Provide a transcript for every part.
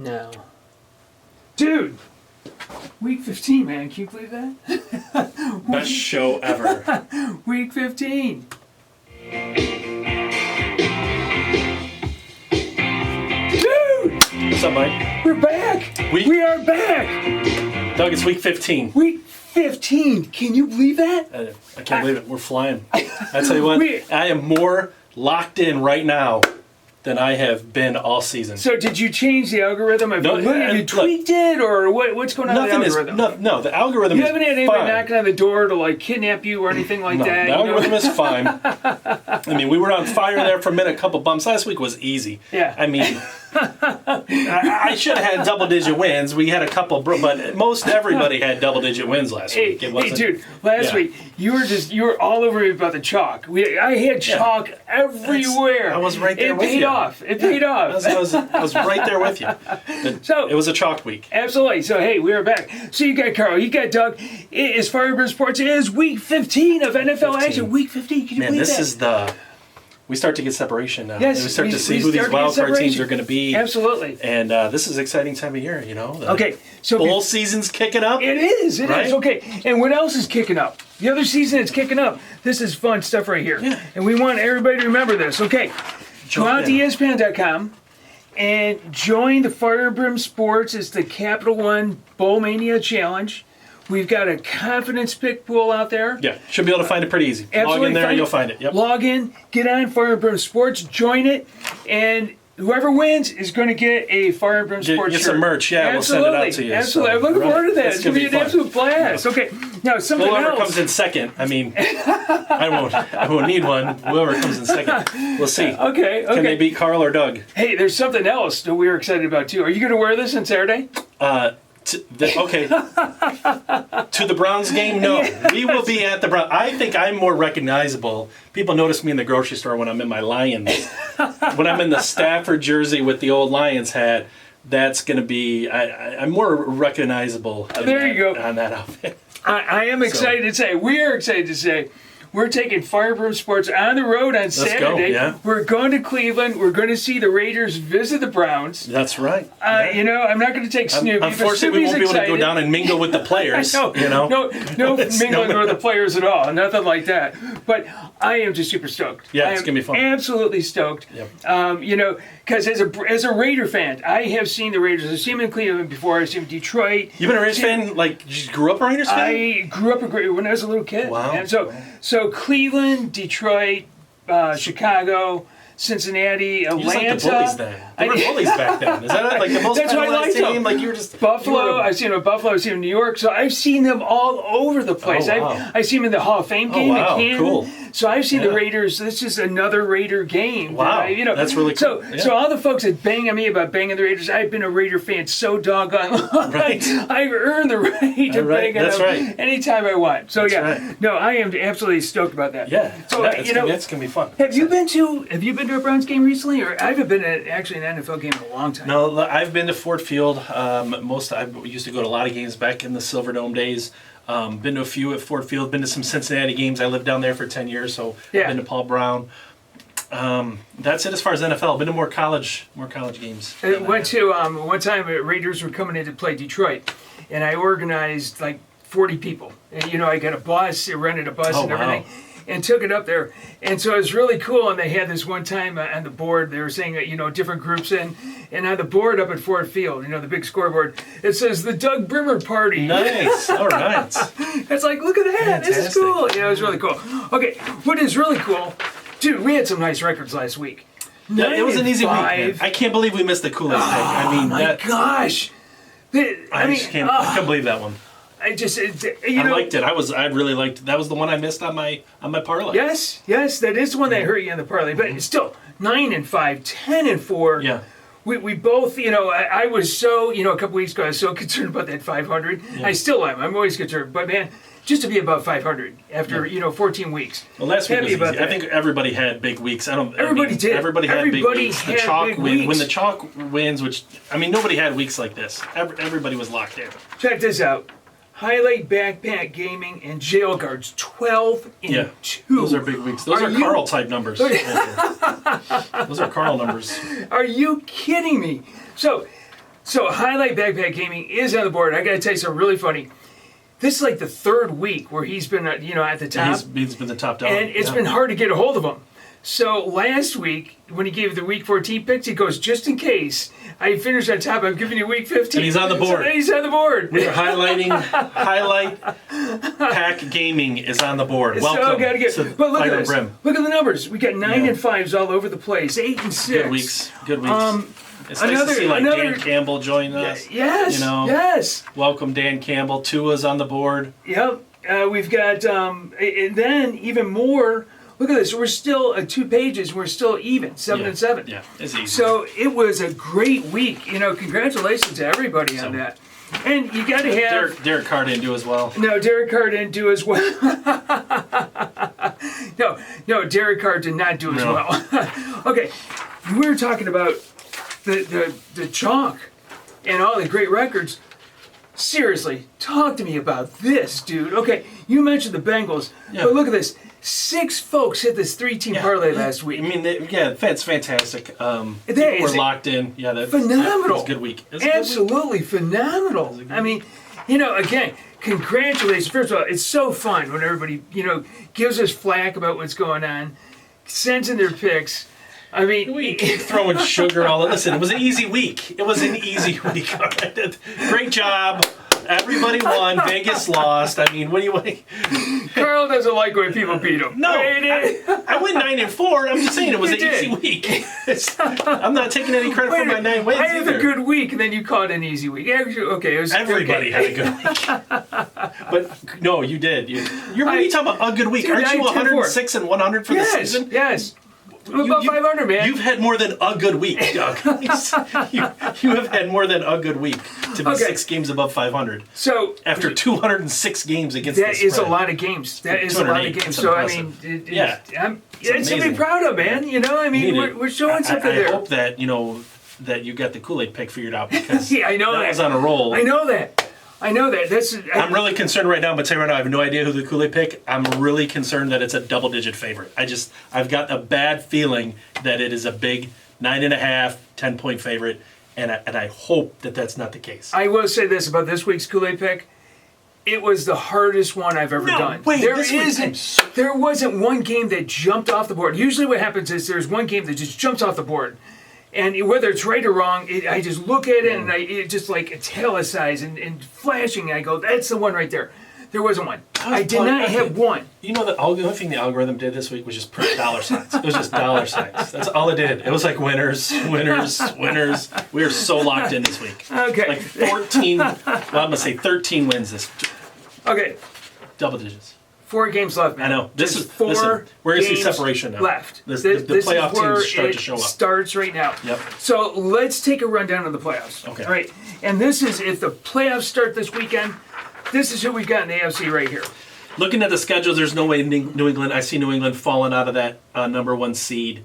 No. Dude! Week 15, man. Can you believe that? Best show ever. Week 15. Dude! What's up, Mike? We're back! We are back! Doug, it's week 15. Week 15. Can you believe that? I can't believe it. We're flying. I tell you what, I am more locked in right now than I have been all season. So did you change the algorithm? Have you tweaked it, or what's going on with the algorithm? No, the algorithm is fine. You haven't had anybody knocking on the door to like kidnap you or anything like that? The algorithm is fine. I mean, we were on fire there for a minute, a couple bumps. Last week was easy. Yeah. I mean, I should have had double-digit wins. We had a couple, but most everybody had double-digit wins last week. Hey, dude, last week you were all over me about the chalk. I had chalk everywhere. I was right there with you. It paid off. I was right there with you. So it was a chalk week. Absolutely. So hey, we are back. So you got Carl, you got Doug. It is Firebrand Sports. It is week 15 of NFL action. Week 15. Can you believe that? This is we start to get separation now. Yes, we start to see who these wild card teams are going to be. Absolutely. And this is an exciting time of year, you know. Okay, so bowl season's kicking up. It is. It is. Okay, and what else is kicking up? The other season is kicking up. This is fun stuff right here. Yeah. And we want everybody to remember this. Okay, go out to ESPN.com and join the Firebrand Sports. It's the Capital One Bowl Mania Challenge. We've got a confidence pick pool out there. Yeah, should be able to find it pretty easy. Absolutely. Log in there, you'll find it. Yep. Log in, get on Firebrand Sports, join it, and whoever wins is going to get a Firebrand Sports shirt. Get some merch, yeah. Absolutely. We'll send it out to you. Absolutely. I'm looking forward to that. It's going to be an absolute blast. Yeah. Okay, now something whoever else. comes in second, I mean, I won't need one. Whoever comes in second, we'll see. Okay. Can they beat Carl or Doug? Hey, there's something else that we're excited about too. Are you going to wear this on Saturday? Okay. To the Browns game? No. Yes. We will be at the Browns. I think I'm more recognizable. People notice me in the grocery store when I'm in my Lions. When I'm in the Stafford jersey with the old Lions hat, that's going to be... I'm more recognizable on that outfit. I am excited to say, we are excited to say, we're taking Firebrand Sports on the road on Saturday. Go, yeah. We're going to Cleveland. We're going to see the Raiders visit the Browns. That's right. You know, I'm not going to take Snoopy. Unfortunately, we won't be able to go down and mingle with the players. No mingling with the players at all. Nothing like that. But I am just super stoked. Yeah, it's going to be fun. Absolutely stoked. Yep. You know, because as a Raider fan, I have seen the Raiders. I've seen them in Cleveland before. I've seen them in Detroit. You've been a Raiders fan? Like, you grew up a Raiders fan? I grew up when I was a little kid. Wow. And so Cleveland, Detroit, Chicago, Cincinnati, Atlanta. You just like the bullies then. They were bullies back then. Is that like the most penalized team? Like you were just Buffalo. I've seen them in Buffalo. I've seen them in New York. So I've seen them all over the place. Oh, wow. I've seen them in the Hall of Fame game in Canton. Cool. So I've seen the Raiders. This is another Raider game. Wow, that's really cool. So all the folks that bang on me about banging the Raiders, I've been a Raider fan so doggone long. Right. I've earned the right to bang on them anytime I want. So no, I am absolutely stoked about that. Yeah. So it's gonna be fun. Have you been to a Browns game recently, or I haven't been at actually an NFL game in a long time? No, I've been to Ford Field. I used to go to a lot of games back in the Silverdome days. Been to a few at Ford Field. Been to some Cincinnati games. I lived down there for 10 years, so I've been to Paul Brown. That's it as far as NFL. Been to more college games. I went to one time. Raiders were coming in to play Detroit, and I organized like 40 people. And, you know, I got a bus, I rented a bus and everything. Wow. And took it up there. And so it was really cool. And they had this one time on the board, they were saying, different groups in. And on the board up at Ford Field, the big scoreboard, it says the Doug Brimmer Party. Nice. All right. It's like, look at that. Fantastic. This is cool. It was really cool. Okay, what is really cool, dude, we had some nice records last week. It was an easy week, man. I can't believe we missed the Kool-Aid pick. I mean, my gosh. I can't believe that one. I liked it. I really liked it. That was the one I missed on my parlay. Yes, that is the one that hurt you on the parlay. But still, 9-5, 10-4. Yeah. We both, I was so, a couple weeks ago, I was so concerned about that 500. Yeah. I still am. I'm always concerned. But man, just to be above 500 after 14 weeks. Well, last week was easy. I think everybody had big weeks. Everybody did. Everybody had big weeks. The chalk wins. When the chalk wins, nobody had weeks like this. Everybody was locked in. Check this out. Highlight Backpack Gaming and Jail Guards 12-2. Those are big weeks. Those are Carl type numbers. Those are Carl numbers. Are you kidding me? So So Highlight Backpack Gaming is on the board. I got to tell you something really funny. This is like the third week where he's been, at the top. He's been the top dog. And it's been hard to get a hold of him. So last week, when he gave the week 14 picks, he goes, just in case I finish on top, I'm giving you week 15. And he's on the board. So he's on the board. We're highlighting Highlight Pack Gaming is on the board. Welcome. So gotta get, but look at this. Brimm. Look at the numbers. We got 9 and 5s all over the place. 8 and 6. Good weeks. Good weeks. It's nice to see Dan Campbell join us. Yes. Yes. Welcome Dan Campbell. Tua's on the board. Yep. We've got, and then even more. Look at this. We're still at 2 pages. We're still even, 7 and 7. Yeah, it's easy. So it was a great week. Congratulations to everybody on that. And you got to have Derek Carr didn't do as well. No, Derek Carr didn't do as well. No, Derek Carr did not do as well. Okay, we were talking about the chalk and all the great records. Seriously, talk to me about this, dude. Okay, you mentioned the Bengals, but look at this. 6 folks hit this 3-team parlay last week. I mean, it's fantastic. We're locked in. Yeah, that's phenomenal. It was a good week. Absolutely phenomenal. I mean, again, congratulations. First of all, it's so fun when everybody, gives us flack about what's going on, sends in their picks. I mean, we keep throwing sugar all. Listen, it was an easy week. It was an easy week. Great job. Everybody won. Vegas lost. I mean, what do you want? Carl doesn't like when people beat him. No, I went 9 and 4. I'm just saying it was an easy week. I'm not taking any credit for my 9 wins. I had a good week, and then you called it an easy week. Okay, it was everybody had a good week. But no, you did. You're really talking about a good week. Aren't you 106 and 100 for the season? Yes. About 500, man. You've had more than a good week, Doug. you have had more than a good week to be 6 games above 500. So after 20006 games against the spread. That is a lot of games. That is a lot of games. So impressive. I mean, it's to be proud of, man. We're showing something there. I hope that that you got the Kool-Aid pick figured out because I know that was on a roll. I know that. I'm really concerned right now, but tell you right now, I have no idea who the Kool-Aid pick. I'm really concerned that it's a double-digit favorite. I've got a bad feeling that it is a big 9.5, 10-point favorite, and I hope that that's not the case. I will say this about this week's Kool-Aid pick. It was the hardest one I've ever done. Wait, there wasn't one game that jumped off the board. Usually what happens is there's one game that just jumps off the board. And whether it's right or wrong, I just look at it and it just like italicize and flashing. And I go, that's the one right there. There wasn't one. I did not have one. The only thing the algorithm did this week was just print dollar signs. It was just dollar signs. That's all it did. It was like winners, winners, winners. We are so locked in this week. Okay. Like 14, well, I'm going to say 13 wins this. Okay. Double digits. 4 games left, man. I know. Listen, we're going to see separation now. Left. The playoff teams start to show up. Starts right now. Yep. So let's take a rundown of the playoffs. Okay. All right. And this is, if the playoffs start this weekend, this is who we've got in the AFC right here. Looking at the schedule, there's no way New England. I see New England falling out of that number 1 seed.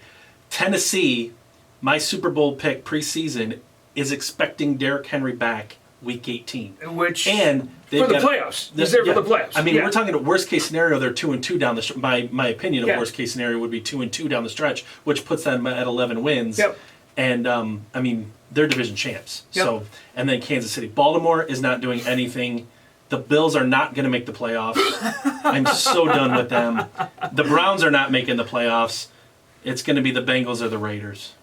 Tennessee, my Super Bowl pick preseason, is expecting Derrick Henry back week 18. And for the playoffs. He's there for the playoffs. I mean, we're talking a worst case scenario. They're 2-2 down the. My opinion of worst case scenario would be 2-2 down the stretch, which puts them at 11 wins. Yep. And I mean, they're division champs. Yep. So, and then Kansas City, Baltimore is not doing anything. The Bills are not going to make the playoffs. I'm so done with them. The Browns are not making the playoffs. It's going to be the Bengals or the Raiders.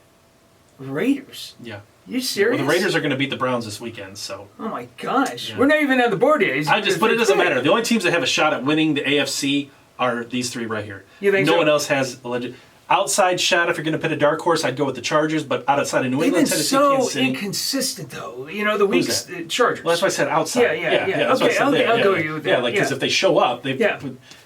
Raiders? Yeah. You serious? Well, the Raiders are going to beat the Browns this weekend, so. Oh my gosh. Yeah. We're not even on the board yet. But it doesn't matter. The only teams that have a shot at winning the AFC are these 3 right here. You think no one else has a legit. Outside shot, if you're going to put a dark horse, I'd go with the Chargers, but outside of New England, Tennessee, Kansas City. They've been so inconsistent, though. The weeks, Chargers. Well, that's why I said outside. Yeah. That's what I said I'll go with you with that. Yeah, because if they show up, they've.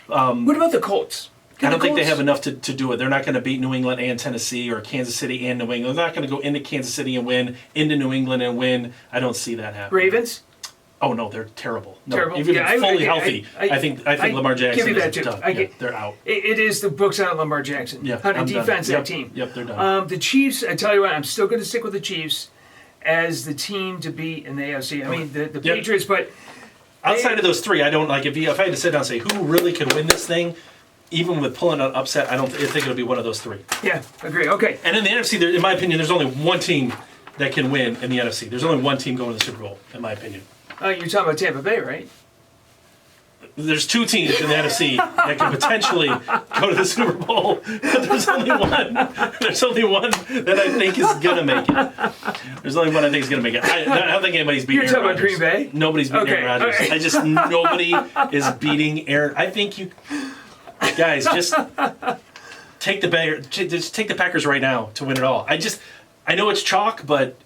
What about the Colts? I don't think they have enough to do it. They're not going to beat New England and Tennessee or Kansas City and New England. They're not going to go into Kansas City and win, into New England and win. I don't see that happening. Ravens? Oh no, they're terrible. No, terrible. Even fully healthy, I think Lamar Jackson is done. They're out. It is the books on Lamar Jackson. Yeah, how to defense that team. Yep, they're done. The Chiefs. I tell you what, I'm still going to stick with the Chiefs as the team to beat in the AFC. I mean the Patriots, but outside of those 3, I don't like. If I had to sit down and say who really could win this thing. Even with pulling an upset, I think it'll be one of those 3. Yeah, agree. Okay. And in the NFC, in my opinion, there's only one team that can win in the NFC. There's only one team going to the Super Bowl, in my opinion. You're talking about Tampa Bay, right? There's two teams in the NFC that can potentially go to the Super Bowl, but there's only one. There's only one that I think is gonna make it. There's only one I think is gonna make it. I don't think anybody's beating. You're Aaron talking Rodgers. about Green Bay? Nobody's beating Aaron Rodgers. Okay. I just nobody is beating Aaron. I think you guys just take the Packers right now to win it all. I know it's chalk, but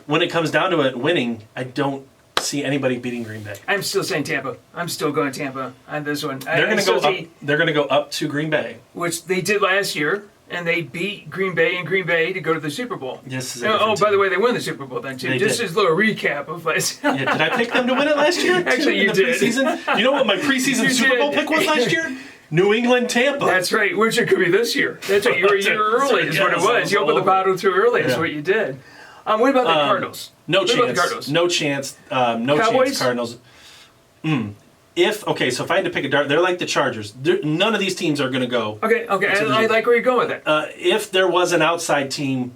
when it comes down to it, winning, I don't see anybody beating Green Bay. I'm still saying Tampa. I'm still going Tampa on this one. They're going to go up. They're going to go up to Green Bay, which they did last year, and they beat Green Bay in Green Bay to go to the Super Bowl. Yes. By the way, they won the Super Bowl then too. Just as a little recap of last. Yeah, did I pick them to win it last year? Actually, you did. Preseason? You know what my preseason Super Bowl pick was last year? New England, Tampa. That's right. Which it could be this year. That's right. You were a year early. Is what it was. You opened the bottle too early. Is what you did. What about the Cardinals? No what chance. About the Cardinals? No chance. No Cowboys? chance. Cardinals. So if I had to pick a dart, they're like the Chargers. None of these teams are going to go. Okay. I like where you're going with it. If there was an outside team,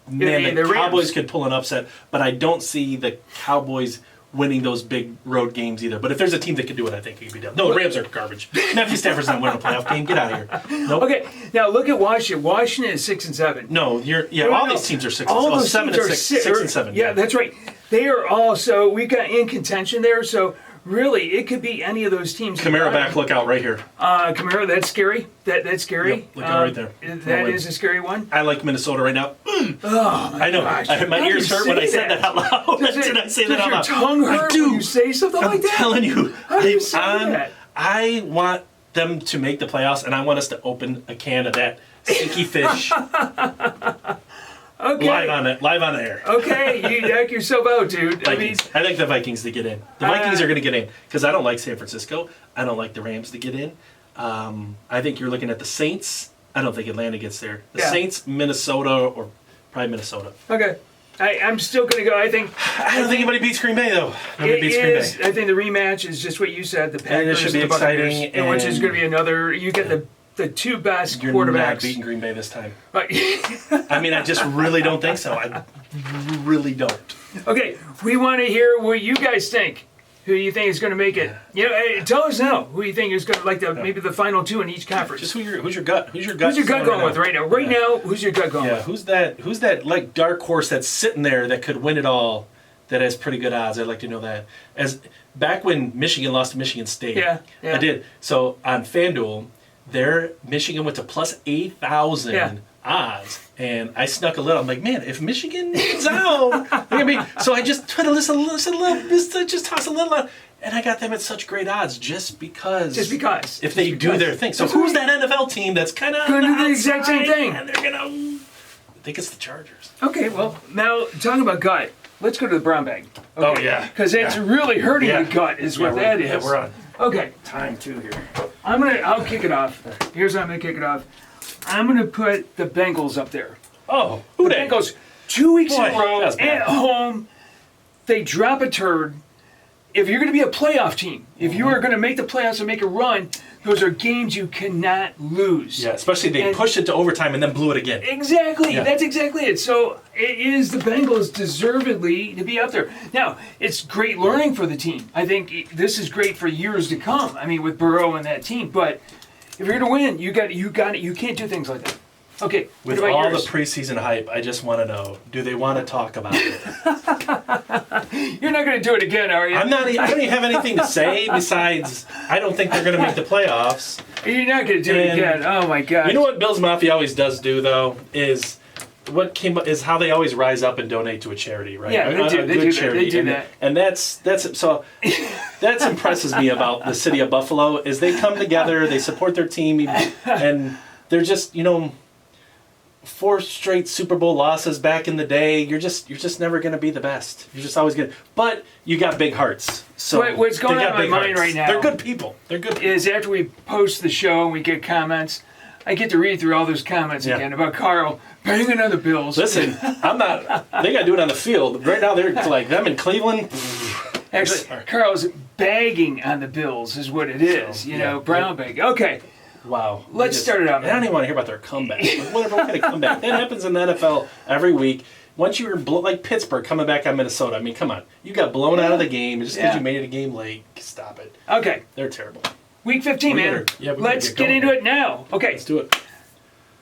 man, the Cowboys could pull an upset, but I don't see the Cowboys winning those big road games either. But if there's a team that could do it, I think it could be done. No, the Rams are garbage. Matthew Stafford's not winning a playoff game. Get out of here. Nope. Okay, now look at Washington. Washington is 6-7. No, all these teams are 6. All those 7 teams and are 6 and 7. Yeah, that's right. They are all, so we got in contention there. So really, it could be any of those teams. Kamara back, look out right here. Kamara, that's scary. That's scary. Yep, look out right there. That is a scary one. I like Minnesota right now. Oh, I know. Gosh. My ears hurt when I said that out loud. Did I say that out loud? Does your tongue hurt when you say something like that? I'm telling you. How do you say that? I want them to make the playoffs, and I want us to open a can of that stinky fish. Okay. Live on air. Okay, you knock yourself out, dude. Vikings. I think the Vikings to get in. The Vikings are going to get in because I don't like San Francisco. I don't like the Rams to get in. I think you're looking at the Saints. I don't think Atlanta gets there. The Saints, Minnesota, or probably Minnesota. Okay. I'm still going to go. I don't think anybody beats Green Bay, though. Nobody beats Green Bay. I think the rematch is just what you said. The Packers and it should be exciting. And which is going to be another. You get the two best You're quarterbacks. Not beating Green Bay this time. Right. I mean, I just really don't think so. I really don't. Okay, we want to hear what you guys think. Who do you think is going to make it? Tell us now. Who do you think is going to maybe the final two in each conference? Just who's your gut? Who's your gut? Who's your gut going with right now? Right now, who's your gut going with? Who's that like dark horse that's sitting there that could win it all? That has pretty good odds. I'd like to know that. As back when Michigan lost to Michigan State, I did. So on FanDuel, Michigan went to plus 8,000 odds, and I snuck a little. I'm like, man, if Michigan wins out, so I just tried to listen a little, just toss a little out, and I got them at such great odds just because. If they do their thing. So who's that NFL team that's kind of going to do the exact same thing? And they're gonna. I think it's the Chargers. Okay, well now talking about gut, let's go to the brown bag. Okay? Oh yeah, because it's really hurting the gut, is what that is. Yeah, we're on. Okay, time too here. I'll kick it off. Here's how I'm gonna kick it off. I'm gonna put the Bengals up there. Oh, the Bengals 2 weeks in a row at home. They drop a turd. If you're going to be a playoff team, if you are going to make the playoffs and make a run, those are games you cannot lose. Yeah, especially they pushed it to overtime and then blew it again. Exactly. Yeah. That's exactly it. So it is the Bengals deservedly to be up there. Now, it's great learning for the team. I think this is great for years to come. I mean, with Burrow and that team. But if you're going to win, you got it. You can't do things like that. Okay. With all the preseason hype, I just want to know: do they want to talk about it? You're not going to do it again, are you? I'm not. I don't even have anything to say besides I don't think they're going to make the playoffs. You're not going to do it again. Oh my God! You know what Bills Mafia always does do though is how they always rise up and donate to a charity, right? Yeah, they do. They do that. And that's that impresses me about the city of Buffalo is they come together, they support their team, and they're just 4 straight Super Bowl losses back in the day. You're just never going to be the best. You're just always going to. But you got big hearts. So what's going on in my mind right now? They're good people. Is after we post the show and we get comments, I get to read through all those comments again about Carl banging on the Bills. Listen, I'm not. They got to do it on the field. Right now, they're like them in Cleveland. Actually, Carl's bagging on the Bills is what it is. Brown bag. Okay. Wow. Let's start it out. I don't even want to hear about their comeback. What kind of comeback? That happens in the NFL every week. once you were like Pittsburgh coming back on Minnesota, I mean, come on. You got blown out of the game just because you made it a game late. Stop it. Okay. They're terrible. Week 15, man. Let's get into it now. Okay. Let's do it.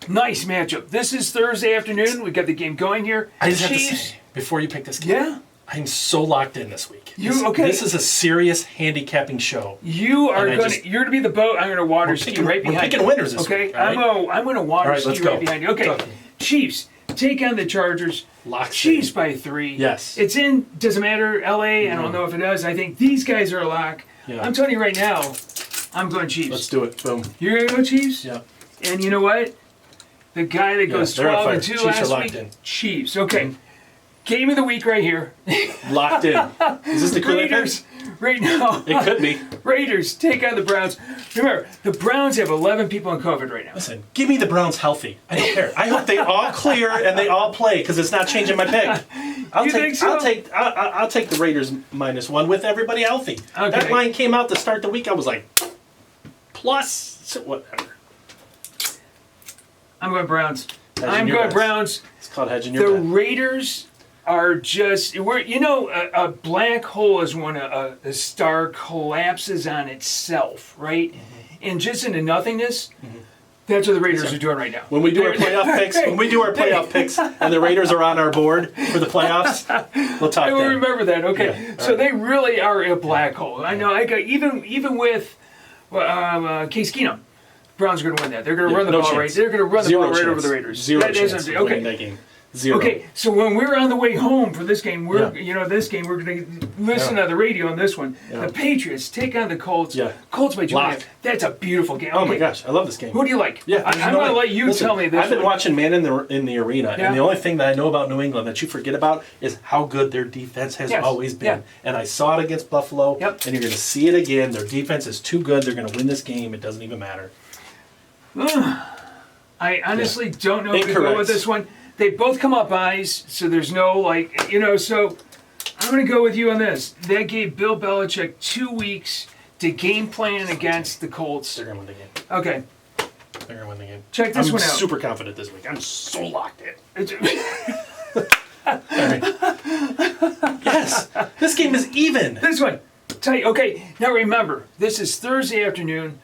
Nice matchup. This is Thursday afternoon. We got the game going here. I just have to say, before you pick this game, yeah, I'm so locked in this week. Okay? This is a serious handicapping show. You are going to. You're going to be the boat. I'm going to water ski right behind you. We're picking winners this week. Okay. I'm going to water ski right behind you. Okay. Chiefs take on the Chargers. Chiefs by 3. Yes. It's in. Doesn't matter. LA. I don't know if it does. I think these guys are a lock. Yeah. I'm telling you right now. I'm going Chiefs. Let's do it. Boom. You're going to go Chiefs? Yeah. And you know what? The guy that goes 12-2 last week. In. Chiefs. Okay. Game of the week right here. Locked in. Is this the Kool-Aid Raiders right now? It could be. Raiders take on the Browns. Remember, the Browns have 11 people on COVID right now. Listen, give me the Browns healthy. I don't care. I hope they all clear and they all play because it's not changing my pick. I'll take the Raiders -1 with everybody healthy. Okay. That line came out to start the week. I was like, plus whatever. I'm going Browns. Browns. It's called hedging your bet. The Raiders are just a black hole is when a star collapses on itself, right? Mm-hmm. And just into nothingness. Mm-hmm. That's what the Raiders are doing right now. When we do our playoff picks, and the Raiders are on our board for the playoffs, we'll talk. I will remember that. Okay, yeah, so they really are a black hole. I know. I got even with Case Keenum, Browns are going to win that. They're going to run the ball right. They're going to run the ball right over the Raiders. Zero chance of winning that game. Zero. Okay, so when we're on the way home for this game, we're going to listen to the radio on this one. Yeah. The Patriots take on the Colts. Yeah. Colts by 2.5. That's a beautiful game. Oh my gosh, I love this game. Who do you like? Yeah, I'm going to let you tell me this. I've been watching Man in the Arena, and the only thing that I know about New England that you forget about is how good their defense has always been. Yeah. And I saw it against Buffalo, and you're going to see it again. Their defense is too good. They're going to win this game. It doesn't even matter. I honestly don't know if to go with this one. They both come up buys, so there's no so I'm going to go with you on this. That gave Bill Belichick 2 weeks to game plan against the Colts. They're going to win the game. Okay. They're going to win the game. Check this one out. I'm super confident this week. I'm so locked in. Yes. This game is even. This one. Tight. Okay. Now remember, this is Thursday afternoon.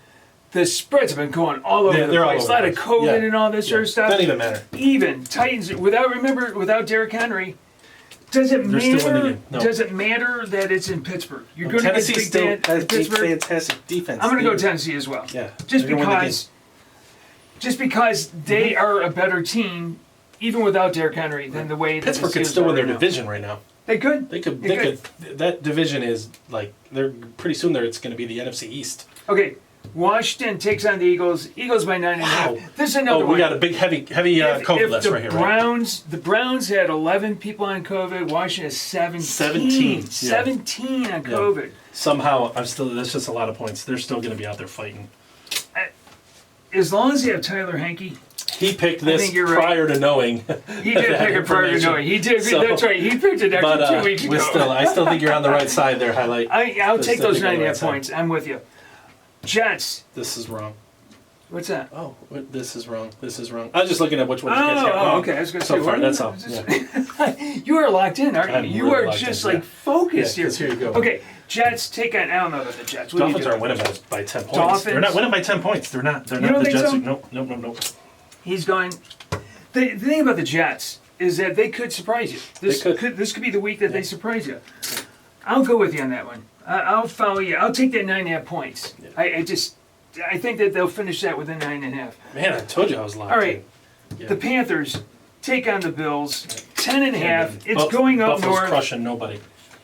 The spreads have been going all over the place. A lot of COVID and all this sort of stuff. Doesn't even matter. Even Titans, without Derrick Henry, does it matter? No. Does it matter that it's in Pittsburgh? You're going to get Big has fantastic defense. I'm going to go Tennessee as well. Yeah. Just because they are a better team, even without Derrick Henry, than the way that Pittsburgh could still win their division right now. They could. They could. That division is they're pretty soon. It's going to be the NFC East. Okay. Washington takes on the Eagles. Eagles by 9.5. Wow. This is another one. We got a big, heavy COVID list right here. The Browns had 11 people on COVID. Washington has 17 on COVID. Somehow, that's just a lot of points. They're still going to be out there fighting. As long as you have Tyler Henke. He picked this prior to knowing. He did pick it prior to knowing. He did. That's right. He picked it actually 2 weeks ago. I still think you're on the right side there, Highlight. I'll take those 9.5 points. I'm with you. Jets. This is wrong. What's that? Oh, this is wrong. This is wrong. I was just looking at which one you guys got wrong. Okay. I was going to say. So far, that's all. You are locked in, aren't you? You are just focused here. Here you go. Okay. Jets take on. I don't know about the Jets. Dolphins aren't winning by 10 points. Dolphins? They're not winning by 10 points. They're not. They're not. The Jets. So? Nope. He's going. The thing about the Jets is that they could surprise you. This could be the week that they surprise you. I'll go with you on that one. I'll follow you. I'll take that 9.5 points. Yeah. I think that they'll finish that within 9.5. Man, I told you I was locked. All right. Yeah. The Panthers take on the Bills. 10.5. It's going up Buffalo's north. Crushing nobody.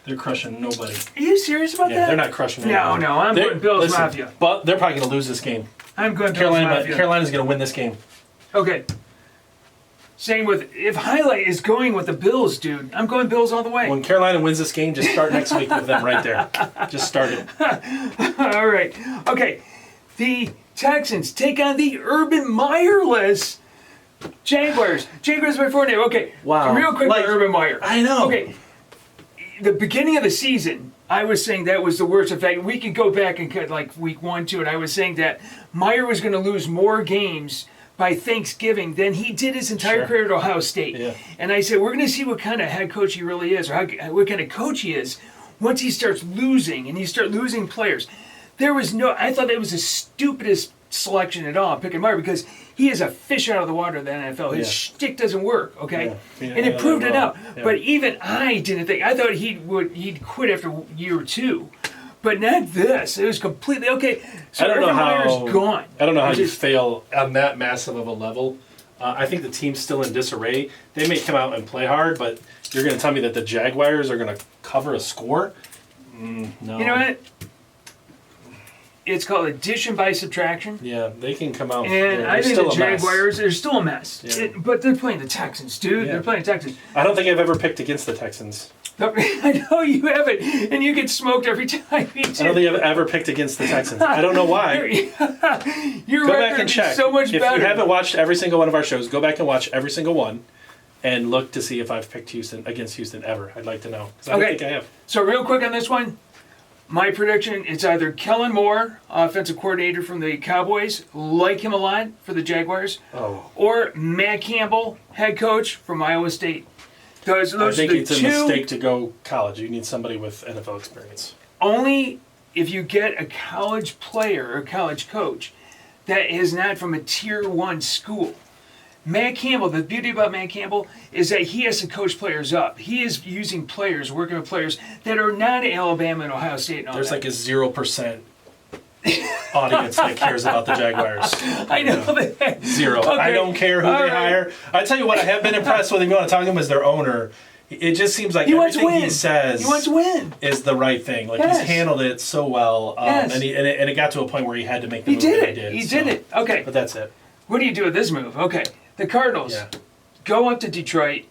They're crushing nobody. Are you serious about that? They're not crushing nobody. No. I'm going Bills Mafia. But they're probably going to lose this game. I'm going Bills Mafia. Carolina's going to win this game. Okay. Same with, if Highlight is going with the Bills, dude, I'm going Bills all the way. When Carolina wins this game, just start next week with them right there. Just start it. All right. Okay. The Texans take on the Urban Meyer-less Jaguars. Jaguars by 4.5. Okay. Wow. Real quick about Urban Meyer. I know. Okay. The beginning of the season, I was saying that was the worst. In fact, we could go back and cut like week 1, 2, and I was saying that Meyer was going to lose more games by Thanksgiving than he did his entire career at Ohio State. Yeah. And I said, we're going to see what kind of head coach he really is, or what kind of coach he is once he starts losing and he starts losing players. I thought that was the stupidest selection at all, picking Meyer, because he is a fish out of the water in the NFL. His shtick doesn't work, okay? And it proved it out. Yeah. But even I didn't think, I thought he'd quit after year 2. But not this. It was completely, okay, so Urban Meyer's gone. I don't know how you fail on that massive of a level. I think the team's still in disarray. They may come out and play hard, but you're going to tell me that the Jaguars are going to cover a score? No. You know what? It's called addition by subtraction. Yeah, they can come out. And I think the Jaguars are still a mess. Yeah. But they're playing the Texans, dude. Yeah. They're playing Texans. I don't think I've ever picked against the Texans. I know you haven't, and you get smoked every time you do. I don't think I've ever picked against the Texans. I don't know why. Your go back and check. So much if better. you haven't watched every single one of our shows, go back and watch every single one, and look to see if I've picked Houston against Houston ever. I'd like to know, because I don't think I have. So real quick on this one, my prediction, it's either Kellen Moore, offensive coordinator from the Cowboys, like him a lot for the Jaguars, or Matt Campbell, head coach from Iowa State. I think it's a mistake to go college. You need somebody with NFL experience. Only if you get a college player or a college coach that is not from a Tier 1 school. Matt Campbell, the beauty about Matt Campbell is that he has to coach players up. He is using players, working with players that are not at Alabama and Ohio State and all There's that. like a 0% audience that cares about the Jaguars. I know that. 0. Okay. I don't care who they hire. I tell you what, I have been impressed with. If you want to talk to him as their owner, it just seems like everything he says is the right thing. Like he's handled it so well, and it got to a point where he had to make the move that he did. He did it. Okay. But that's it. What do you do with this move? Okay. The Cardinals go up to Detroit.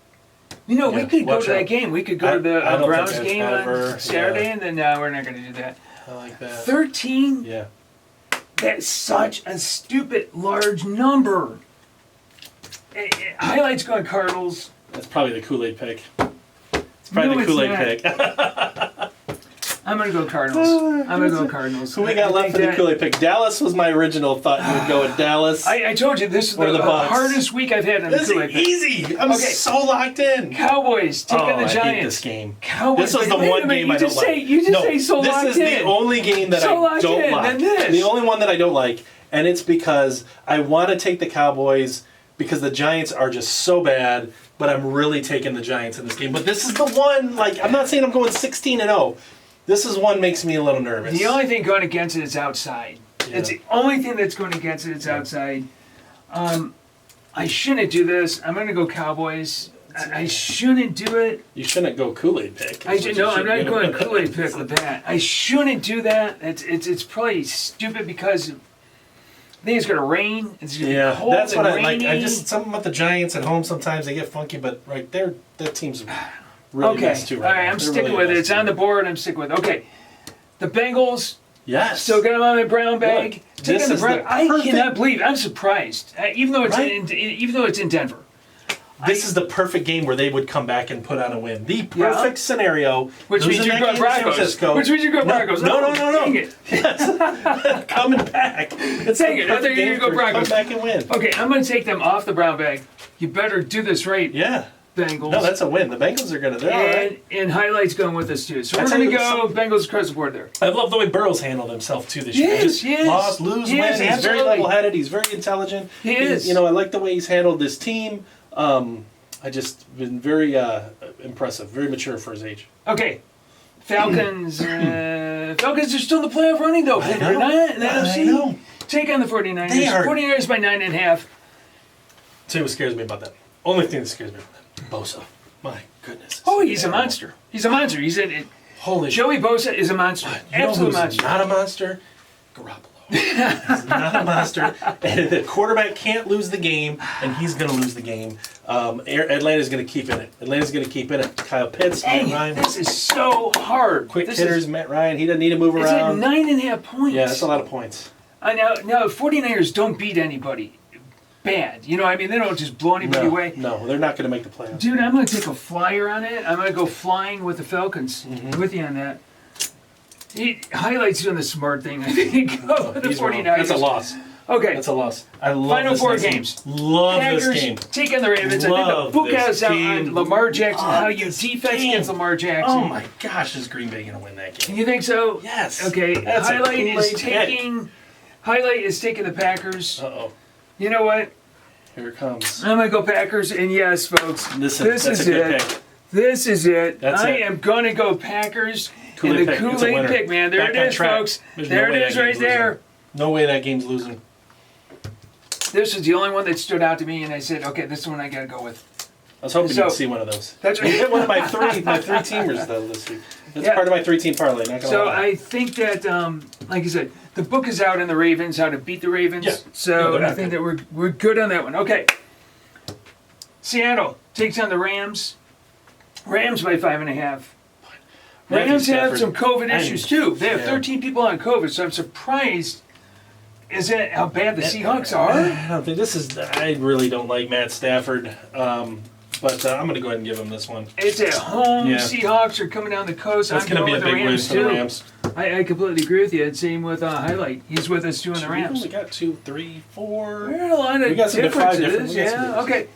You know, we could go to that game. We could go to the Browns game on Saturday, and then we're not going to do that. I like that. 13? Yeah. That's such a stupid large number. Highlights going Cardinals. That's probably the Kool-Aid pick. It's probably the Kool-Aid pick. I'm going to go Cardinals. Who we got left for the Kool-Aid pick? Dallas was my original thought. You would go with Dallas. I told you, this is the hardest week I've had on the Kool-Aid pick. This is easy. I'm so locked in. Cowboys taking the Giants. I hate this game. Cowboys. This was the one game I don't like. You just say so locked in. This is the only game that I don't like. The only one that I don't like, and it's because I want to take the Cowboys because the Giants are just so bad, but I'm really taking the Giants in this game. But this is the one, like, I'm not saying I'm going 16-0. This is one makes me a little nervous. The only thing going against it is outside. Yeah. It's the only thing that's going against it. It's outside. I shouldn't do this. I'm going to go Cowboys. I shouldn't do it. You shouldn't go Kool-Aid pick. I'm not going Kool-Aid pick with that. I shouldn't do that. It's probably stupid because I think it's going to rain. It's going to be cold that's what and rainy. I like. Something about the Giants at home. Sometimes they get funky, but right there, that team's really messed too. All right, I'm sticking with it. It's on the board. I'm sticking with it. Okay, the Bengals. Yes. Still got them on my brown bag. Look, I cannot believe. I'm surprised. Even though it's in Denver. This is the perfect game where they would come back and put on a win. The perfect scenario. Which means you go Broncos. No. Dang it. Yes. Coming back. Dang it. I thought you were going to go Broncos. Come back and win. Okay, I'm going to take them off the brown bag. You better do this right. Yeah. Bengals. No, that's a win. The Bengals are they're all right. And highlights going with us too. So we're going to go Bengals across the board there. I love the way Burrow's handled himself too this year. Yes. Lost, lose, win. He's very level-headed. He's very intelligent. He is. I like the way he's handled this team. I just been very impressive, very mature for his age. Okay. Falcons. Falcons are still in the playoff running though. They're not in the NFC. I know. Take on the 49ers. They are. 49ers by 9.5. Tell you what scares me about that. Only thing that scares me about that. Bosa. My goodness. Oh, he's a monster. He's a monster. Holy Joey Bosa is a monster. Absolute monster. Not a monster? Garoppolo. He's not a monster. And the quarterback can't lose the game, and he's going to lose the game. Atlanta's going to keep in it. Kyle Pitts, Matt Ryan. This is so hard. Quick hitters, Matt Ryan. He doesn't need to move around. It's at 9.5 points. Yeah, that's a lot of points. Now, 49ers don't beat anybody bad. You know what I mean? They don't just blow anybody away. No, they're not going to make the playoffs. Dude, I'm going to take a flyer on it. I'm going to go flying with the Falcons. With you on that. He highlights doing the smart thing, I think. Go with the 49ers. That's a loss. Okay. That's a loss. I love Final this four next game. games. Love Packers this game. taking the Ravens. I Love think the book this has out game. on Lamar Jackson, Love how you this defense game. against Lamar Jackson. Oh my gosh, is Green Bay gonna win that game? You think so? Yes. Okay. That's a Highlight is Kool-Aid taking. Highlight is taking the Packers. Uh-oh. You know what? Here it comes. I'm gonna go Packers, and yes, folks, Listen, this that's is a good it. pick. This is it. That's I it. am gonna go Packers Kool-Aid in the pick. It's a Kool-Aid winner. pick, man. There Back it on is, track. folks. There's There no way it is, that right game's there. losing. No way that game's losing. This is the only one that stood out to me, and I said, okay, this is the one I gotta go with. I was hoping So- you'd see one of those. That's You right. hit one of my three teamers though this week. It's Yeah. part of my 3-team parlay. Not gonna So lie. I think that, like I said, the book is out on the Ravens, how to beat the Ravens. Yeah. Yeah, So they're I not think good. that we're good on that one. Okay. Seattle takes on the Rams. Rams by 5.5. Matthew Rams have Stafford. some COVID issues too. They have Yeah. 13 people on COVID, so I'm surprised. Is that how bad the Seahawks are? I don't think this is. I really don't like Matt Stafford, but I'm going to go ahead and give him this one. It's at home. Yeah. Seahawks are coming down the coast. That's I'm going to going be a with big the win Rams for too. the Rams. I completely agree with you. Same with Highlight. He's with us too on the We Rams. only got 2, 3, 4. There are a lot of We got some five different- differences. we got some Yeah. differences. Okay.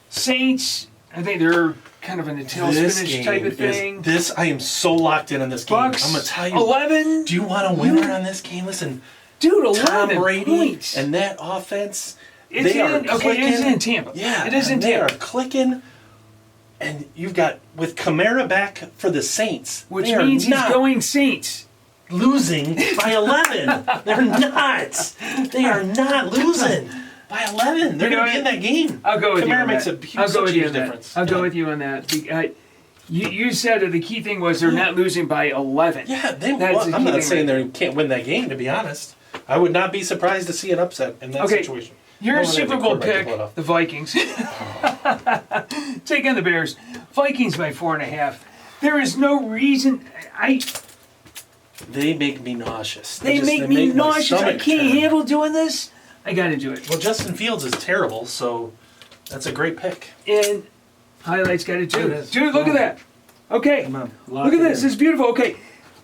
Saints. I think they're kind of an tail This spinach game type of thing. is this. I am so locked in on this game. Bucks. I'm going to tell you. 11. Do you want a winner on this game? Listen, Dude, 11 Tom Brady points. and that offense. It's they are in, okay, clicking. it is in Tampa. Yeah, it is in and they are Tampa. clicking. And you've got with Kamara back for the Saints, Which they are means he's not going Saints. losing by 11. They're not. They are not losing by 11. They're You know going to be in what? that game. I'll go with you Kamara on makes that. a huge, I'll go such with you huge on that. difference. I'll go Yeah. with you on that. You said that the key thing was they're not losing by 11. Yeah, they. That's Well, the I'm key not thing saying right they can't win that game. To be honest, I would not be surprised to see an upset in that Okay. situation. Your No one had Super the Bowl quarterback to pick, pull it off. the Vikings. Take on the Bears. Vikings by 4.5. There is no reason. They make me nauseous. They just- make me my nauseous. I stomach can't turn. handle doing this. I got to do it. Well, Justin Fields is terrible, so that's a great pick. And Highlights got it too. It is. Dude, look at that. Okay. Come on, Look at this. This is beautiful. Okay.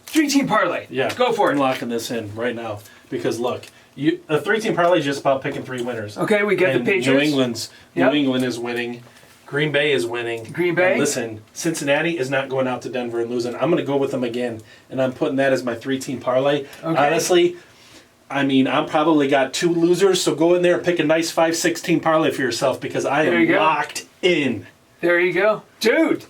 3-team parlay. Yeah, Go for I'm it. locking this in right now because look, a 3-team parlay is just about picking 3 winners. Okay, we got And the Patriots. New England is winning. Green Bay is winning. Green Bay? And listen, Cincinnati is not going out to Denver and losing. I'm going to go with them again, and I'm putting that as my 3-team parlay. Okay. Honestly, I mean, I'm probably got 2 losers, so go in there and pick a nice 5-6-team parlay for yourself because I There am you go. locked in. There you go. Dude.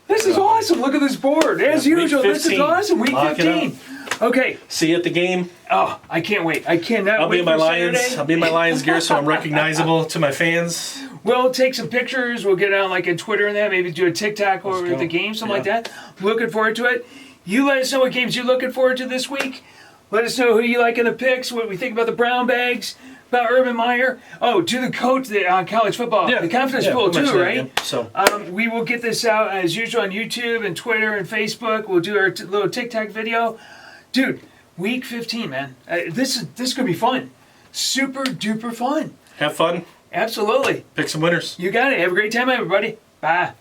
This is awesome. Look at this board. As Yeah, week usual, this is 15. awesome. Week Lock it 15. Okay. See you at the game. Oh, I can't wait. I cannot I'll wait be in my for Lions. Saturday. I'll be in my Lions gear, so I'm recognizable to my fans. We'll take some pictures. We'll get on like a Twitter and that. Maybe do a TikTok over go. the game, something like Yeah. that. Looking forward to it. You let us know what games you're looking forward to this week. Let us know who you like in the picks, what we think about the brown bags, about Urban Meyer. Oh, to the coach on college football, the confidence pool we'll too, mention that right? again. So We will get this out as usual on YouTube and Twitter and Facebook. We'll do our little TikTok video. Dude, week 15, man. This is going to be fun. Super duper fun. have fun. Absolutely. Pick some winners. You got it. Have a great time, everybody. Bye.